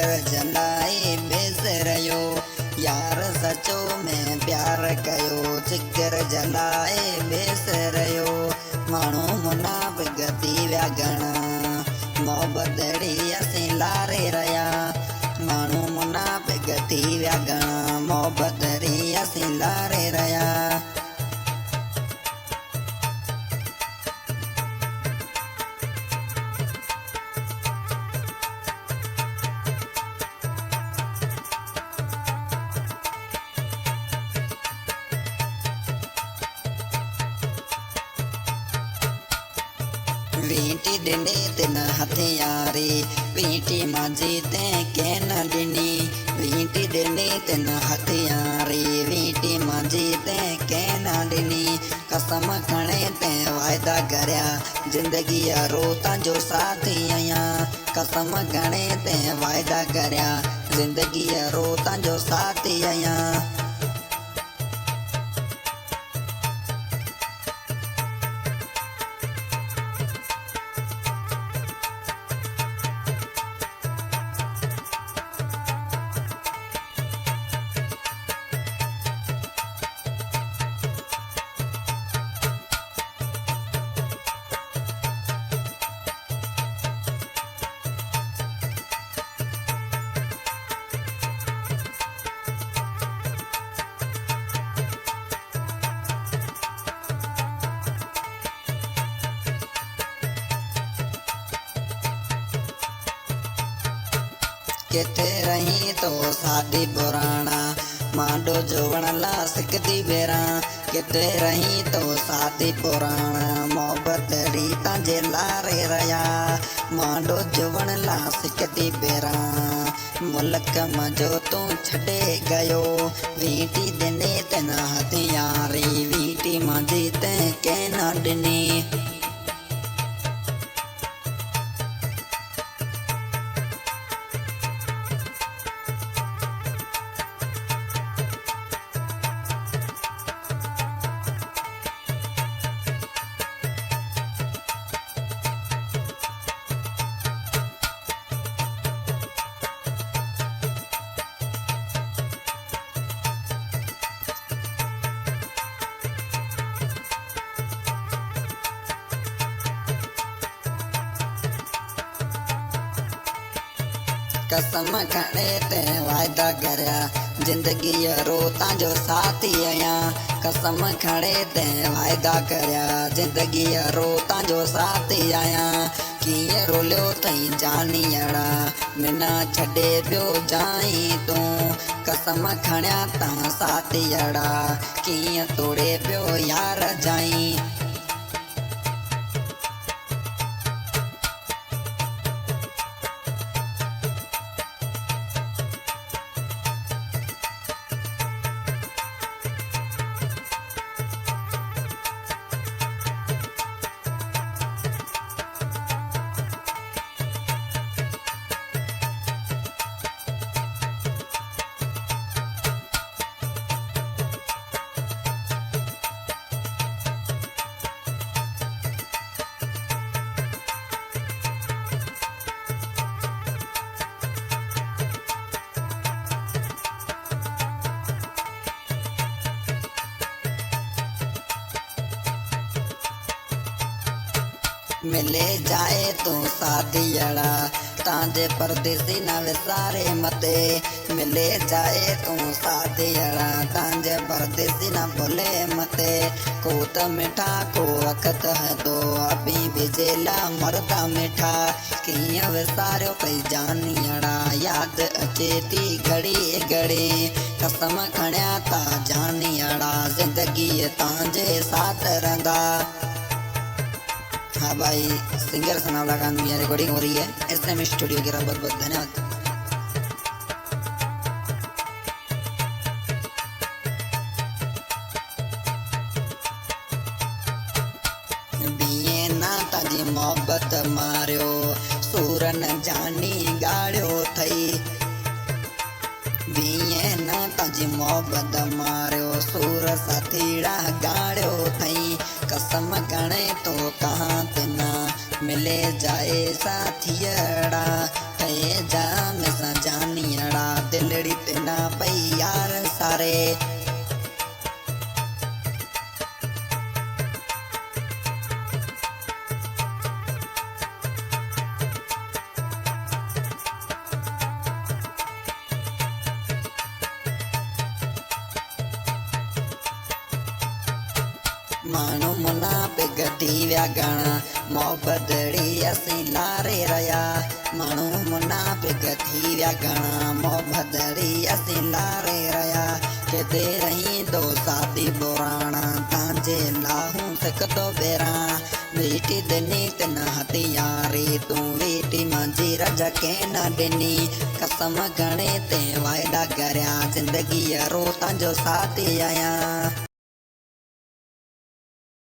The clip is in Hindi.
चिकर जलाए बेसरयो यार सचो में प्यार कयो चिकर जलाए बेसरयो मानो मुनाफ़िक़ थी विया घणा मोहब्बत अड़ी असीं लारे रहिया मानो मुनाफ़िक़ थी विया घणा मोहब्बत अड़ी असीं लारे रहिया वीटी डिनी तिन हथियारी वीटी माझी ते के न डिनी वीटी डिनी तिन हथियारी वीटी माझी ते के न डिनी कसम खणे ते वायदा करया जिंदगी रोता जो साथी आया कसम खणे ते वायदा करया जिंदगी रोता जो साथी आया किथे रही तो शादी पुराना मांडो जोवण ला सिकती बेरा किथे रही तो शादी पुराना मोहब्बत रीता जे लारे रया मांडो जोवण ला सिकती बेरा मुल्क मजो तू छड़े गयो वीटी दिने तना हथियारी वीटी माझी ते के न डिनी कसम खणे ते वायदा करया जिंदगी रोता जो साथी आया कसम खणे ते वायदा करया जिंदगी रोता जो साथी आया किए रोलियो तई जानियड़ा मिना छड़े पियो जाई तू कसम खणया ता साथीअड़ा किए तोड़े पियो यार जाई मिले जाए तो साथियड़ा तांजे परदेसी न विसारे मते मिले जाए तो साथियड़ा तांजे परदेसी न भूले मते को तो मिठा को वक्त है तो अभी बिजेला मरता मिठा किया विसारो कई जानियड़ा याद अचे थी घड़ी घड़ी कसम खणया ता जानियड़ा जिंदगी तांजे साथ रंगा। हाँ भाई सिंगर सनाउल्लाह खान की रिकॉर्डिंग हो रही है SM स्टूडियो की बहुत बहुत धन्यवाद। बिये ना ताजी मोहब्बत मारियो सूरन जानी गाड़ियो थई बिये ना ताजी मोहब्बत मारियो सूर साथीड़ा गाड़ियो थई कसम गणे तो कहाँ तना मिले जाए साथियड़ा थे जा में सजा माण्हू मुनाफ़िक थी विया घणा मोहबतड़ी असीं लारे रहिया माण्हू मुनाफ़िक थी विया घणा मोहबतड़ी असीं लारे रहिया किथे रहींदो साथी पुराणा तव्हांजे लाहूं सिकंदो ॿेरां वीटी ॾिनी तिन हथियारी तूं वीटी मुंहिंजी रज खे न ॾिनी कसम घणे ते वाइदा करिया ज़िंदगीअ रो तव्हांजो साथी आहियां।